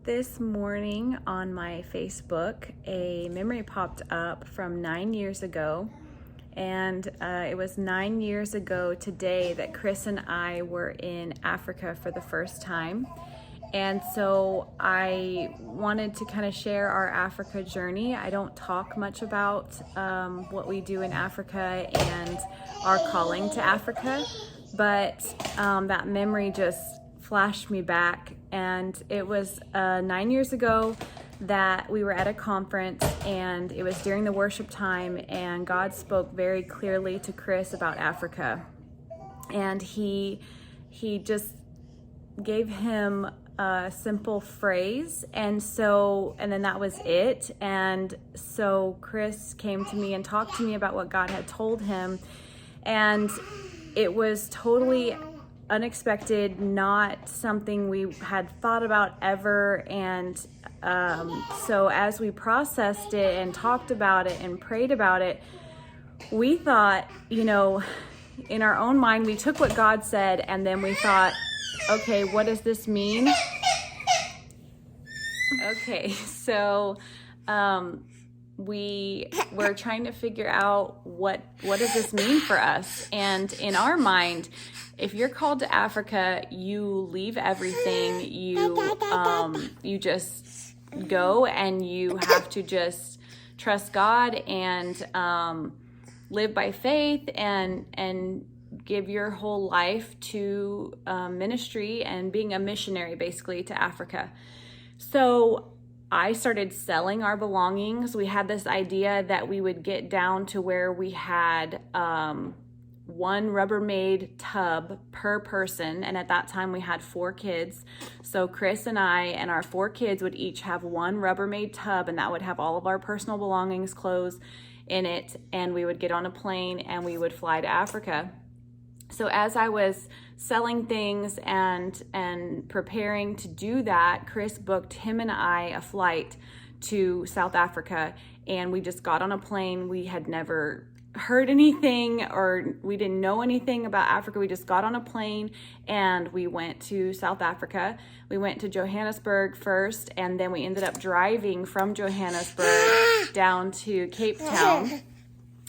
This morning on my Facebook, a memory popped up from 9 years ago, and it was 9 years ago today that Chris and I were in Africa for the first time. And so I wanted to kind of share our Africa journey. I don't talk much about what we do in Africa and our calling to Africa, but that memory just flashed me back. And it was 9 years ago that we were at a conference, and it was during the worship time, and God spoke very clearly to Chris about Africa. And he just gave him a simple phrase, and then that was it. And so Chris came to me and talked to me about what God had told him, and it was totally unexpected, not something we had thought about ever. And so as we processed it and talked about it and prayed about it, we thought, in our own mind, we took what God said, and then we thought, okay, what does this mean? Okay, so we were trying to figure out what does this mean for us? And in our mind, if you're called to Africa, you leave everything, you just go, and you have to just trust God and live by faith and give your whole life to ministry and being a missionary, basically, to Africa. So I started selling our belongings. We had this idea that we would get down to where we had one Rubbermaid tub per person, and at that time we had 4 kids. So Chris and I and our 4 kids would each have one Rubbermaid tub, and that would have all of our personal belongings, clothes in it, and we would get on a plane and we would fly to Africa. So as I was selling things and preparing to do that, Chris booked him and I a flight to South Africa, and we just got on a plane. We had never heard anything, or we didn't know anything about Africa. We just got on a plane and we went to South Africa. We went to Johannesburg first, and then we ended up driving from Johannesburg down to Cape Town.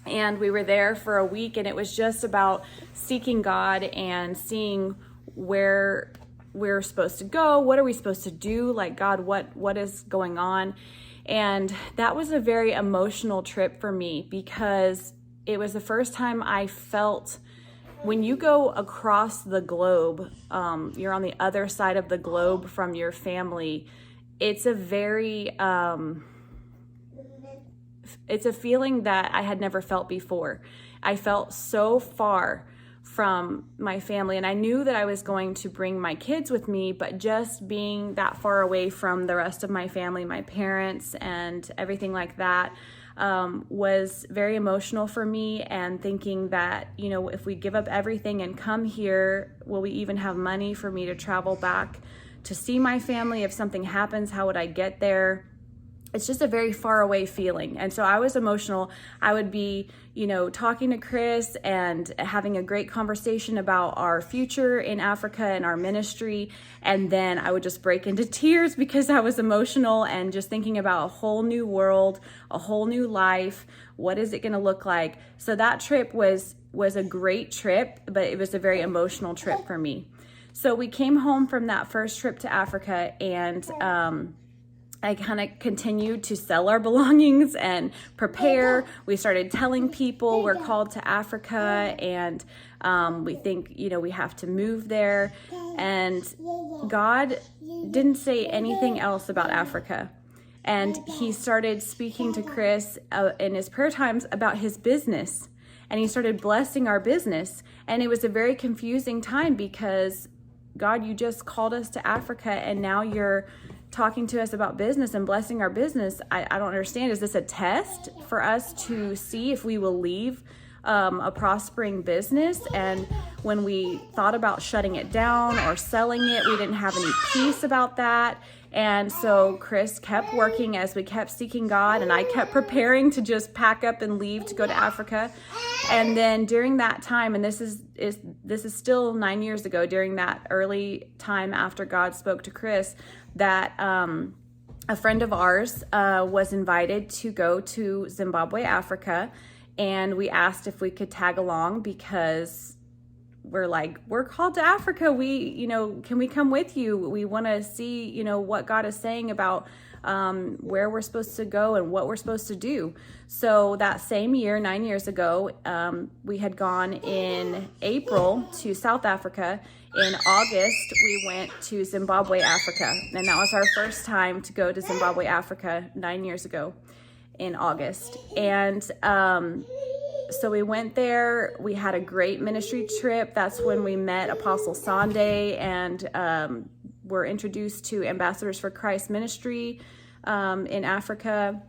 And we were there for a week, and it was just about seeking God and seeing where we're supposed to go. What are we supposed to do? Like, God, what is going on? And that was a very emotional trip for me, because it was the first time I felt, when you go across the globe, you're on the other side of the globe from your family. It's a very, it's a feeling that I had never felt before. I felt so far from my family, and I knew that I was going to bring my kids with me, but just being that far away from the rest of my family, my parents and everything like that, was very emotional for me. And thinking that, if we give up everything and come here, will we even have money for me to travel back to see my family? If something happens, how would I get there? It's just a very far away feeling. And so I was emotional. I would be, talking to Chris and having a great conversation about our future in Africa and our ministry. And then I would just break into tears because I was emotional and just thinking about a whole new world, a whole new life. What is it going to look like? So that trip was a great trip, but it was a very emotional trip for me. So we came home from that first trip to Africa, and I kind of continued to sell our belongings and prepare. We started telling people we're called to Africa, and we think, we have to move there. And God didn't say anything else about Africa. And he started speaking to Chris in his prayer times about his business. And he started blessing our business. And it was a very confusing time, because God, you just called us to Africa, and now you're talking to us about business and blessing our business. I don't understand. Is this a test for us to see if we will leave a prospering business? And when we thought about shutting it down or selling it, we didn't have any peace about that. And so Chris kept working as we kept seeking God, and I kept preparing to just pack up and leave to go to Africa. And then during that time, and this is still 9 years ago, during that early time after God spoke to Chris, that a friend of ours was invited to go to Zimbabwe, Africa, and we asked if we could tag along because we're called to Africa. Can we come with you? We want to see, what God is saying about where we're supposed to go and what we're supposed to do. So that same year, 9 years ago, we had gone in April to South Africa. In August, we went to Zimbabwe, Africa. And that was our first time to go to Zimbabwe, Africa 9 years ago in August. And so we went there. We had a great ministry trip. That's when we met Apostle Sunday and were introduced to Ambassadors for Christ ministry in Africa.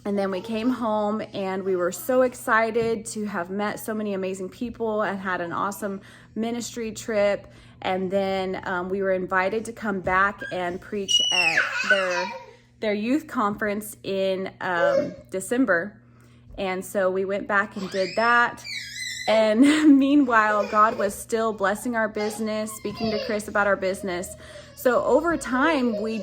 And then we came home and we were so excited to have met so many amazing people and had an awesome ministry trip. And then we were invited to come back and preach at their youth conference in December. And so we went back and did that. And meanwhile, God was still blessing our business, speaking to Chris about our business. So over time, we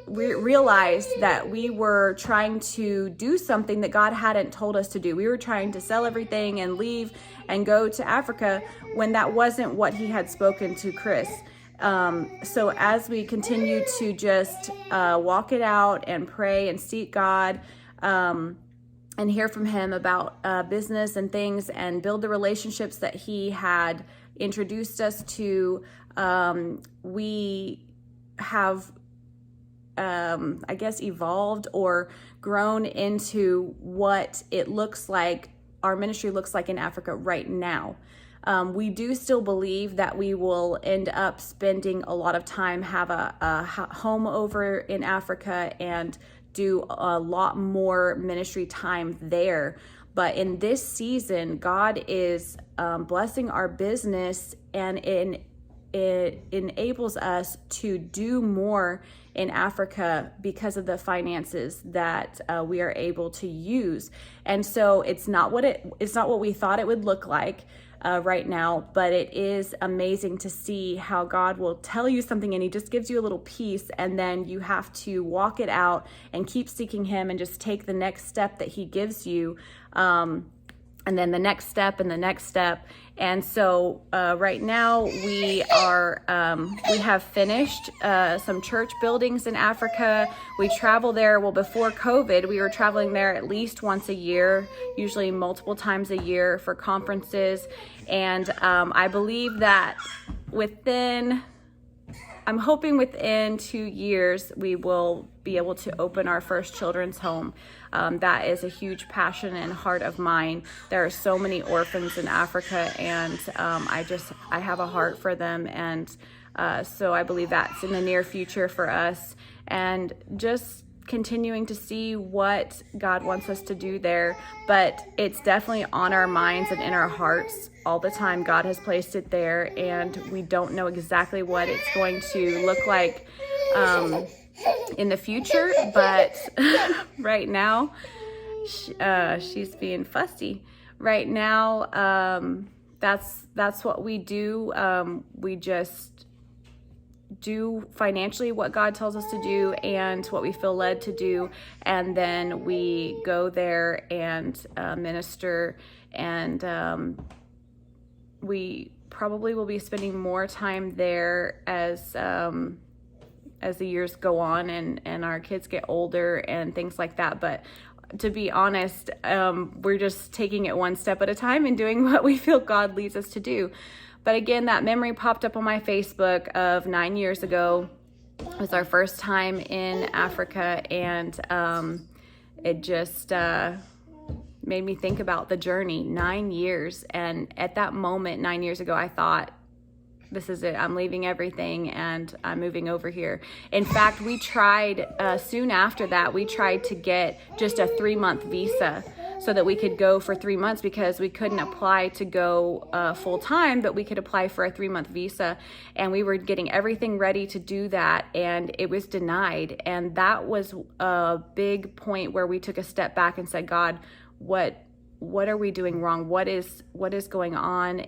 realized that we were trying to do something that God hadn't told us to do. We were trying to sell everything and leave and go to Africa when that wasn't what he had spoken to Chris. So as we continued to just walk it out and pray and seek God, and hear from him about business and things and build the relationships that he had introduced us to, we have, evolved or grown into what it looks like, our ministry looks like in Africa right now. We do still believe that we will end up spending a lot of time, have a home over in Africa and do a lot more ministry time there. But in this season, God is blessing our business, and it enables us to do more in Africa because of the finances that we are able to use. And so it's not what we thought it would look like right now, but it is amazing to see how God will tell you something and he just gives you a little piece, and then you have to walk it out and keep seeking him and just take the next step that he gives you, and then the next step and the next step. And so right now we have finished some church buildings in Africa. We travel there. Well, before COVID, we were traveling there at least once a year, usually multiple times a year for conferences. And I believe that I'm hoping within 2 years, we will be able to open our first children's home. That is a huge passion and heart of mine. There are so many orphans in Africa, and I have a heart for them. And so I believe that's in the near future for us. And just continuing to see what God wants us to do there. But it's definitely on our minds and in our hearts all the time. God has placed it there, and we don't know exactly what it's going to look like in the future. But right now, she's being fussy. Right now, that's what we do. We just do financially what God tells us to do and what we feel led to do, and then we go there and minister, and we probably will be spending more time there as the years go on and our kids get older and things like that. But to be honest, we're just taking it one step at a time and doing what we feel God leads us to do. But again, that memory popped up on my Facebook of 9 years ago. It was our first time in Africa, and it just made me think about the journey, 9 years. And at that moment, 9 years ago, I thought, this is it. I'm leaving everything and I'm moving over here. In fact, we tried, soon after that, we tried to get just a 3-month visa so that we could go for 3 months, because we couldn't apply to go full time, but we could apply for a 3-month visa. And we were getting everything ready to do that, and it was denied. And that was a big point where we took a step back and said, God, what are we doing wrong? What is going on?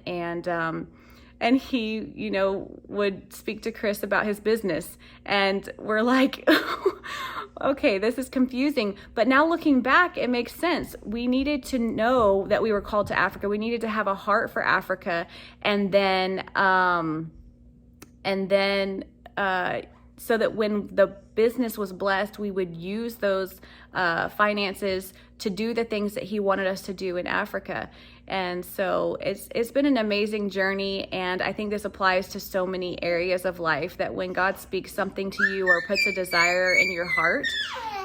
and he, would speak to Chris about his business. And we're like, okay, this is confusing. But now looking back, it makes sense. We needed to know that we were called to Africa. We needed to have a heart for Africa. And then, so that when the business was blessed, we would use those finances to do the things that he wanted us to do in Africa. And so it's been an amazing journey, and I think this applies to so many areas of life, that when God speaks something to you or puts a desire in your heart,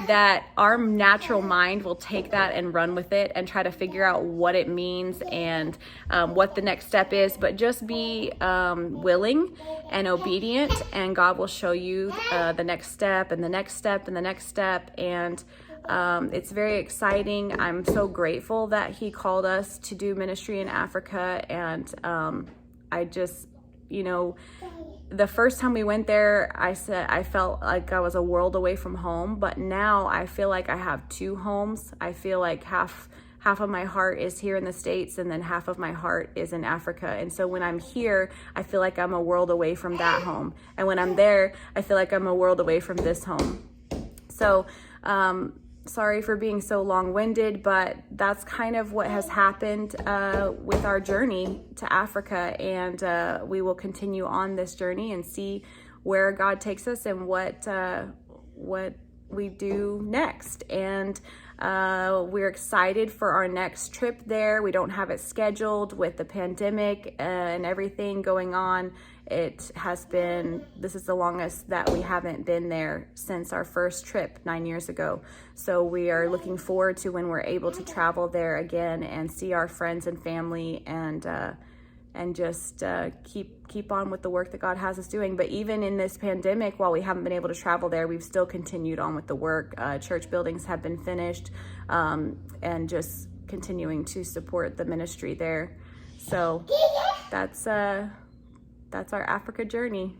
that our natural mind will take that and run with it and try to figure out what it means and what the next step is. But just be willing and obedient, and God will show you the next step and the next step and the next step. And it's very exciting. I'm so grateful that he called us to do ministry in Africa. And I just, the first time we went there, I felt like I was a world away from home, but now I feel like I have two homes. I feel like half of my heart is here in the States, and then half of my heart is in Africa. And so when I'm here, I feel like I'm a world away from that home. And when I'm there, I feel like I'm a world away from this home. So, sorry for being so long-winded, but that's kind of what has happened with our journey to Africa. And we will continue on this journey and see where God takes us and what we do next. And we're excited for our next trip there. We don't have it scheduled with the pandemic and everything going on. This is the longest that we haven't been there since our first trip 9 years ago. So we are looking forward to when we're able to travel there again and see our friends and family, and just keep on with the work that God has us doing. But even in this pandemic, while we haven't been able to travel there, we've still continued on with the work. Church buildings have been finished, and just continuing to support the ministry there. So that's our Africa journey.